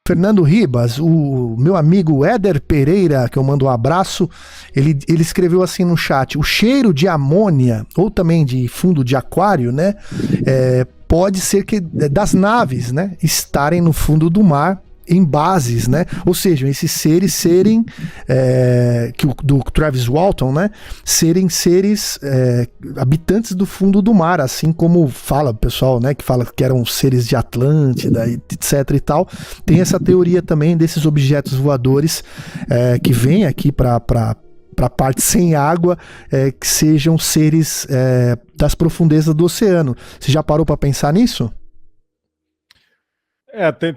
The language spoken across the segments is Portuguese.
Fernando Ribas, o meu amigo Éder Pereira, que eu mando um abraço, ele escreveu assim no chat: o cheiro de amônia, ou também de fundo de aquário, né? Pode ser que das naves, né? Estarem no fundo do mar, em bases, né? Ou seja, esses seres serem do Travis Walton, né? Serem seres habitantes do fundo do mar, assim como fala o pessoal, né? Que fala que eram seres de Atlântida, etc e tal. Tem essa teoria também desses objetos voadores que vêm aqui para a parte sem água, que sejam seres das profundezas do oceano. Você já parou para pensar nisso?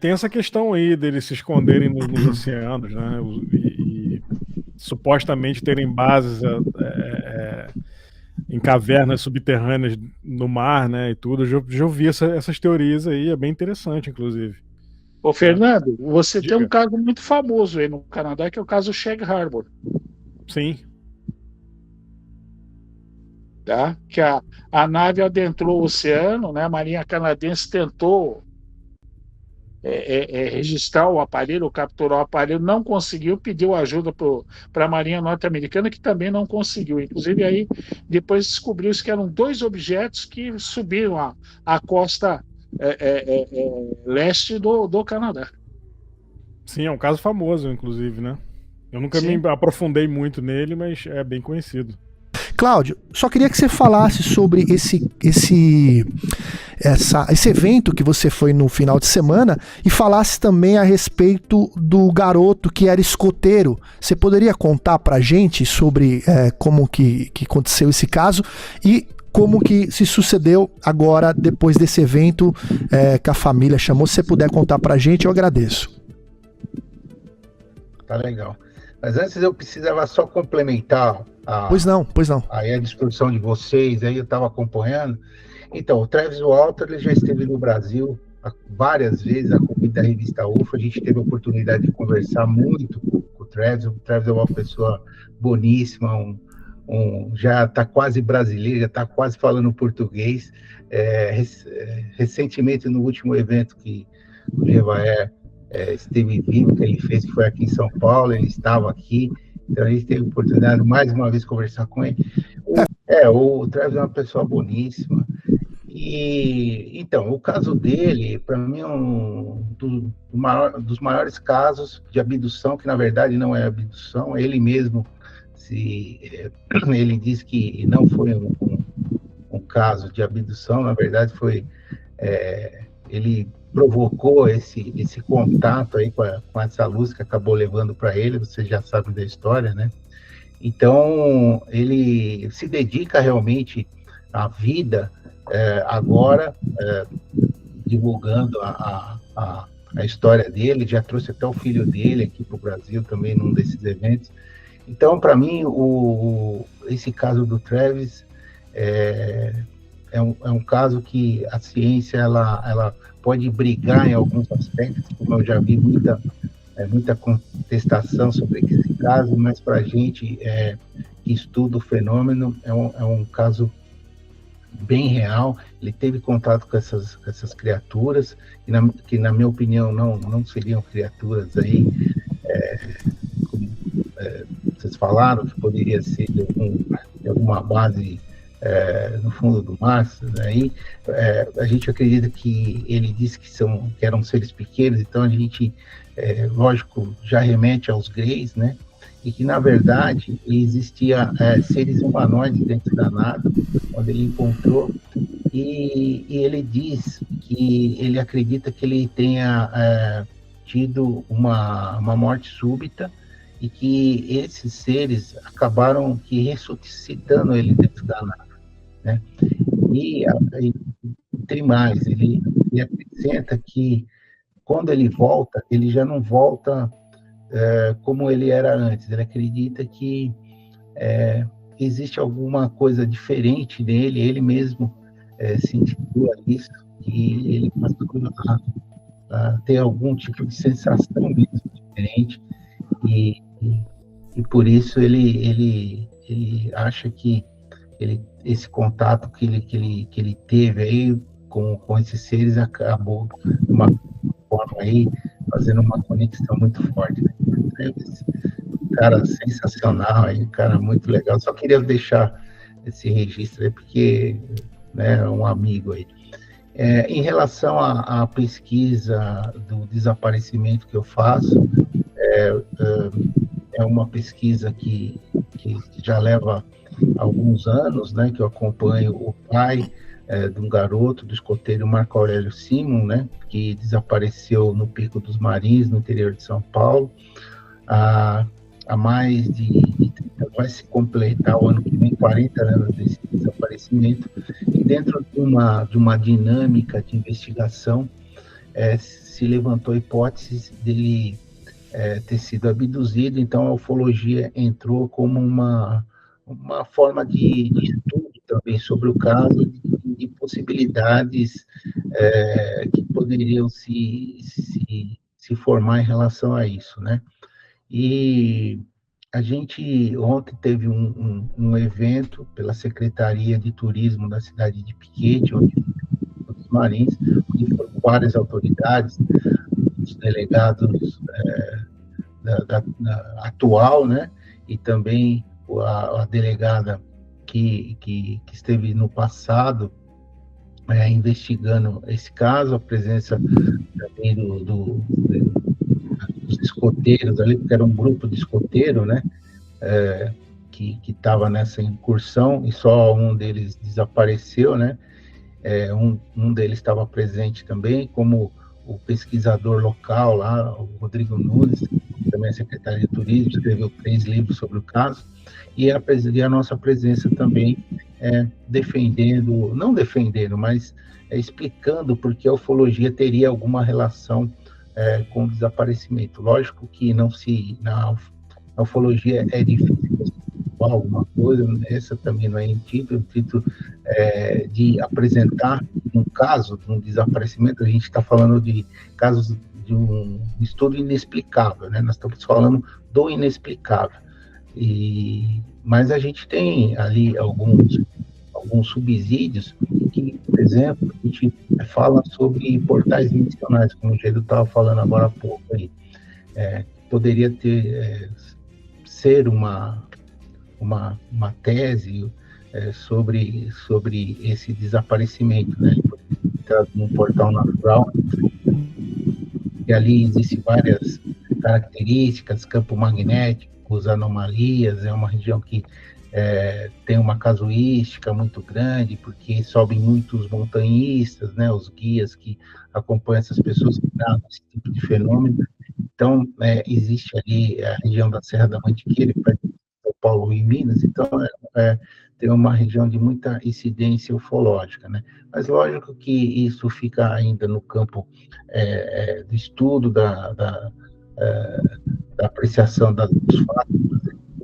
Tem essa questão aí deles se esconderem nos oceanos, né? E supostamente terem bases em cavernas subterrâneas no mar, né? E tudo. Já ouvi essas teorias aí, é bem interessante, inclusive. Ô, Fernando, você Diga. tem um caso muito famoso aí no Canadá, que é o caso Shag Harbor. Sim. Tá? Que a nave adentrou o oceano, né? A Marinha Canadense tentou registrar o aparelho, capturar o aparelho, não conseguiu, pediu ajuda para a Marinha Norte-Americana, que também não conseguiu. Inclusive, aí depois descobriu-se que eram 2 objetos que subiram a costa leste do Canadá. Sim, é um caso famoso, inclusive, né? Eu nunca Sim. me aprofundei muito nele, mas é bem conhecido. Cláudio, só queria que você falasse sobre esse evento que você foi no final de semana e falasse também a respeito do garoto que era escoteiro. Você poderia contar pra gente sobre como que aconteceu esse caso e como que se sucedeu agora, depois desse evento que a família chamou? Se você puder contar pra gente, eu agradeço. Tá legal. Mas antes eu precisava só complementar Pois não. Aí a discussão de vocês, aí eu estava acompanhando. Então, o Travis Walton, ele já esteve no Brasil várias vezes, a convite da revista UFA, a gente teve a oportunidade de conversar muito com o Travis. O Travis é uma pessoa boníssima, já está quase brasileiro, já está quase falando português. Recentemente, no último evento que o Jevaer esteve vivo, que ele fez, que foi aqui em São Paulo, ele estava aqui. Então a gente teve a oportunidade de mais uma vez conversar com ele. O Travis é uma pessoa boníssima. E então, o caso dele, para mim, é um dos maiores casos de abdução, que na verdade não é abdução, ele mesmo ele diz que não foi um caso de abdução, na verdade foi ele provocou esse contato aí com essa luz que acabou levando para ele, você já sabe da história, né? Então, ele se dedica realmente à vida, agora, divulgando a história dele, já trouxe até o filho dele aqui para o Brasil também num desses eventos. Então, para mim, esse caso do Travis é um caso que a ciência ela pode brigar em alguns aspectos, como eu já vi muita contestação sobre esse caso, mas para a gente que estuda o fenômeno, é um caso bem real. Ele teve contato com essas criaturas, que na minha opinião não seriam criaturas aí, como vocês falaram, que poderia ser de alguma base no fundo do mar. Aí a gente acredita que ele disse que eram seres pequenos, então a gente, lógico, já remete aos Greys, né? E que na verdade existia seres humanoides dentro da nave, onde ele encontrou, e ele diz que ele acredita que ele tenha tido uma morte súbita, e que esses seres acabaram ressuscitando ele dentro da nave, né? E tem mais, ele acrescenta que quando ele volta, ele já não volta como ele era antes. Ele acredita que existe alguma coisa diferente nele, ele mesmo sentiu isso, que ele passou a ter algum tipo de sensação mesmo diferente, e por isso ele acha que esse contato que ele teve aí com esses seres acabou de uma forma aí fazendo uma conexão muito forte, né? Um cara sensacional, aí, um cara muito legal. Só queria deixar esse registro aí, porque, né, é um amigo aí. Em relação à pesquisa do desaparecimento que eu faço, é uma pesquisa que já leva alguns anos, né, que eu acompanho o pai de um garoto, do escoteiro Marco Aurélio Simon, né, que desapareceu no Pico dos Marins, no interior de São Paulo, há mais de 30, vai se completar o ano que vem 40 anos desse desaparecimento, e dentro de uma dinâmica de investigação, se levantou a hipótese dele ter sido abduzido, então a ufologia entrou como uma forma de estudo também sobre o caso, de possibilidades que poderiam se formar em relação a isso, né? E a gente ontem teve um evento pela Secretaria de Turismo da cidade de Piquete, dos Marins, onde foram várias autoridades, os delegados da atual, né, e também a delegada que esteve no passado investigando esse caso, a presença também dos escoteiros ali, porque era um grupo de escoteiro, né, que estava nessa incursão, e só um deles desapareceu, né, um deles estava presente também, como o pesquisador local lá, o Rodrigo Nunes, também é secretário de Turismo, escreveu 3 livros sobre o caso, e a nossa presença também defendendo, não defendendo, mas explicando porque a ufologia teria alguma relação com o desaparecimento. Lógico que na ufologia é difícil alguma coisa, essa também não é intuito, o intuito de apresentar um caso de um desaparecimento. A gente está falando de casos de um estudo inexplicável, né? Nós estamos falando do inexplicável, mas a gente tem ali alguns subsídios que, por exemplo, a gente fala sobre portais dimensionais, como o Gedo estava falando agora há pouco aí. Poderia ser uma tese sobre esse desaparecimento, né? Num portal natural, e ali existem várias características, campo magnético, anomalias, é uma região que tem uma casuística muito grande, porque sobem muitos montanhistas, né, os guias que acompanham essas pessoas que trazem esse tipo de fenômeno. Então, existe ali a região da Serra da Mantiqueira, que vai de São Paulo e Minas, então tem uma região de muita incidência ufológica, né? Mas lógico que isso fica ainda no campo do estudo, da apreciação dos fatos,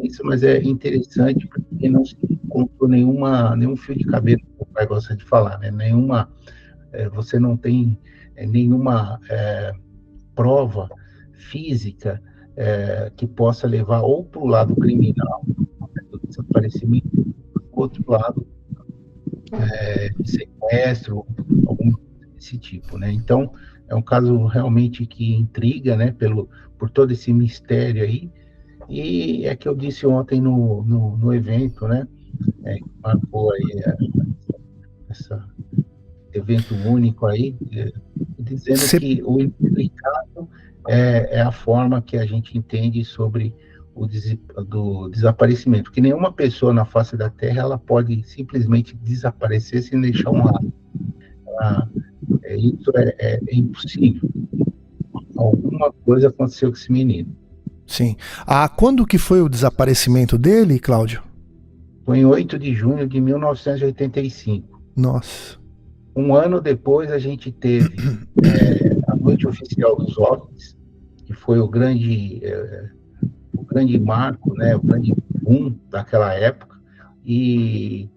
isso, mas é interessante porque não se encontrou nenhum fio de cabelo, como o pai gosta de falar, né? Você não tem nenhuma prova física que possa levar ou para o lado criminal, do desaparecimento, ou para o outro lado, de sequestro, alguma coisa desse tipo, né? Então, é um caso realmente que intriga, né, por todo esse mistério aí, e é que eu disse ontem no evento, né, marcou aí esse evento único aí, dizendo que o implicado é a forma que a gente entende sobre do desaparecimento, que nenhuma pessoa na face da Terra ela pode simplesmente desaparecer sem deixar um rastro. Isso é impossível. Alguma coisa aconteceu com esse menino. Sim. Quando que foi o desaparecimento dele, Cláudio? Foi em 8 de junho de 1985. Nossa. Um ano depois, a gente teve a Noite Oficial dos OVNIs, que foi o grande marco, né, o grande boom daquela época, e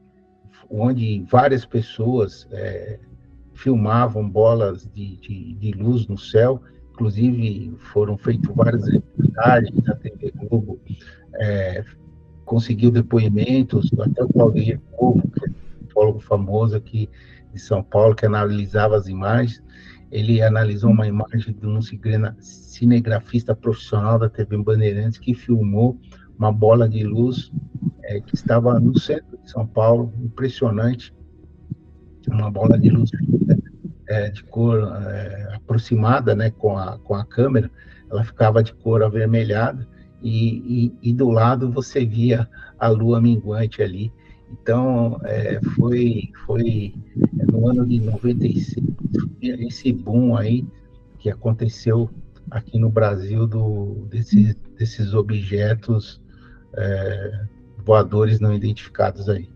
onde várias pessoas filmavam bolas de luz no céu. Inclusive foram feitas várias reportagens, a TV Globo conseguiu depoimentos, até o Claudio Povo, que é um ufólogo famoso aqui de São Paulo, que analisava as imagens, ele analisou uma imagem de um cinegrafista profissional da TV Bandeirantes que filmou uma bola de luz que estava no centro de São Paulo, impressionante, uma bola de luz de cor aproximada, né, com a câmera, ela ficava de cor avermelhada, e do lado você via a lua minguante ali. Então, foi no ano de 96, esse boom aí que aconteceu aqui no Brasil desses objetos voadores não identificados aí.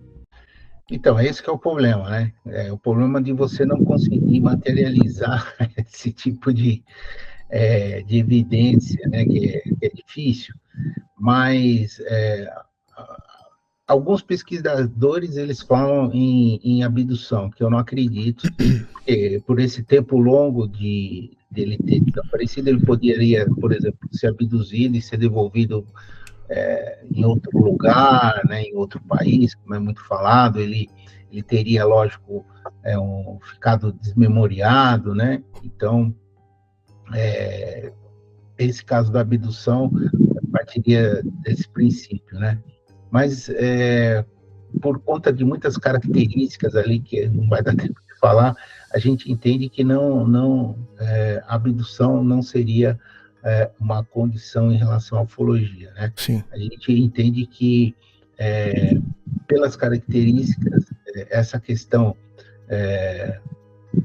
Então, esse que é o problema, né? O problema de você não conseguir materializar esse tipo de evidência, né? Que é difícil, mas alguns pesquisadores, eles falam em abdução, que eu não acredito, porque por esse tempo longo dele ter desaparecido, ele poderia, por exemplo, ser abduzido e ser devolvido em outro lugar, né, em outro país, como é muito falado, ele teria, lógico, ficado desmemoriado, né? Então, esse caso da abdução partiria desse princípio, né? Mas, por conta de muitas características ali, que não vai dar tempo de falar, a gente entende que a abdução não seria uma condição em relação à ufologia, né? Sim. A gente entende que, pelas características, essa questão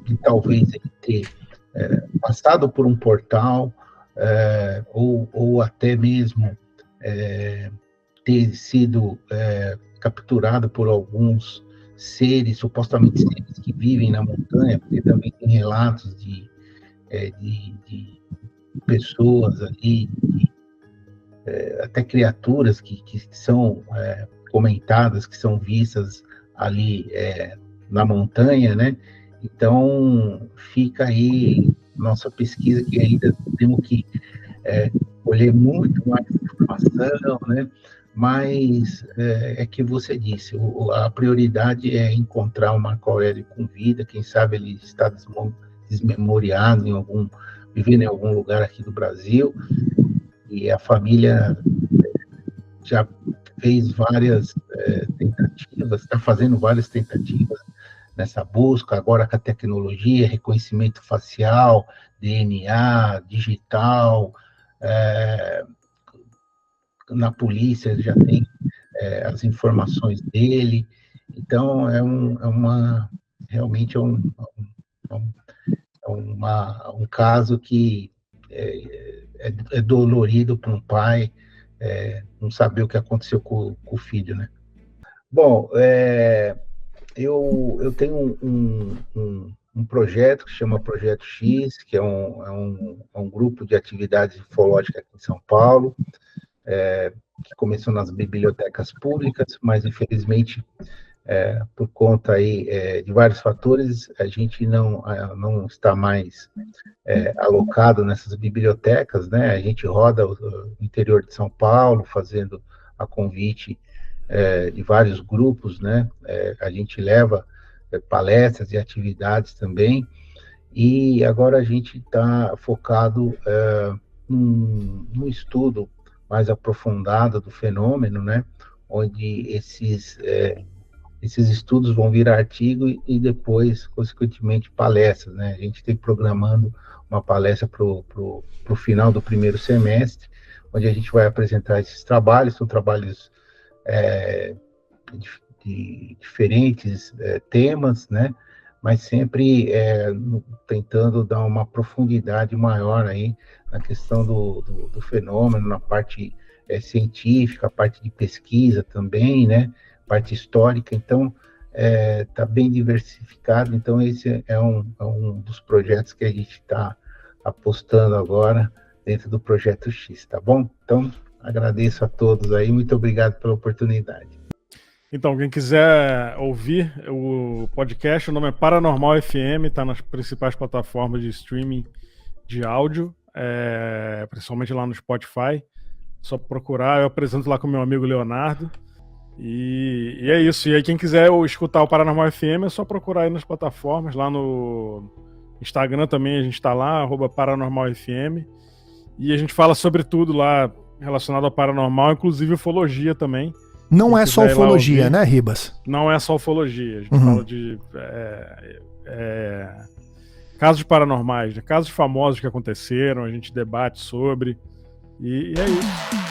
de talvez ele ter passado por um portal, ou até mesmo ter sido capturado por alguns seres, supostamente seres que vivem na montanha, porque também tem relatos de pessoas ali, até criaturas que são comentadas, que são vistas ali na montanha, né? Então, fica aí nossa pesquisa, que ainda temos que colher muito mais informação, né? Mas que você disse, a prioridade é encontrar o Marco Aurélio com vida, quem sabe ele está desmemoriado vivendo em algum lugar aqui do Brasil, e a família já fez várias tentativas, está fazendo várias tentativas nessa busca, agora com a tecnologia, reconhecimento facial, DNA, digital, na polícia já tem as informações dele, então realmente um caso que é dolorido para um pai não saber o que aconteceu com o filho, né? Bom, eu tenho um projeto que chama Projeto X, que é um grupo de atividades ufológicas aqui em São Paulo, que começou nas bibliotecas públicas, mas infelizmente por conta aí de vários fatores, a gente não está mais alocado nessas bibliotecas, né? A gente roda o interior de São Paulo, fazendo a convite de vários grupos, né? A gente leva palestras e atividades também, e agora a gente está focado num estudo mais aprofundado do fenômeno, né? Onde esses estudos vão virar artigo e depois, consequentemente, palestras, né? A gente tem programando uma palestra para o final do primeiro semestre, onde a gente vai apresentar esses trabalhos, são trabalhos de diferentes temas, né? Mas sempre tentando dar uma profundidade maior aí na questão do fenômeno, na parte científica, a parte de pesquisa também, né? Parte histórica, então está bem diversificado, então esse é um dos projetos que a gente está apostando agora dentro do Projeto X, tá bom? Então, agradeço a todos aí, muito obrigado pela oportunidade. Então, quem quiser ouvir o podcast, o nome é Paranormal FM, está nas principais plataformas de streaming de áudio, principalmente lá no Spotify, só procurar, eu apresento lá com meu amigo Leonardo. E é isso. E aí, quem quiser escutar o Paranormal FM, é só procurar aí nas plataformas, lá no Instagram também a gente tá lá, @paranormalfm. E a gente fala sobre tudo lá relacionado ao paranormal, inclusive ufologia também. Não é só ufologia, né, Ribas? Não é só ufologia. A gente fala de casos paranormais, né? Casos famosos que aconteceram, a gente debate sobre. E é isso.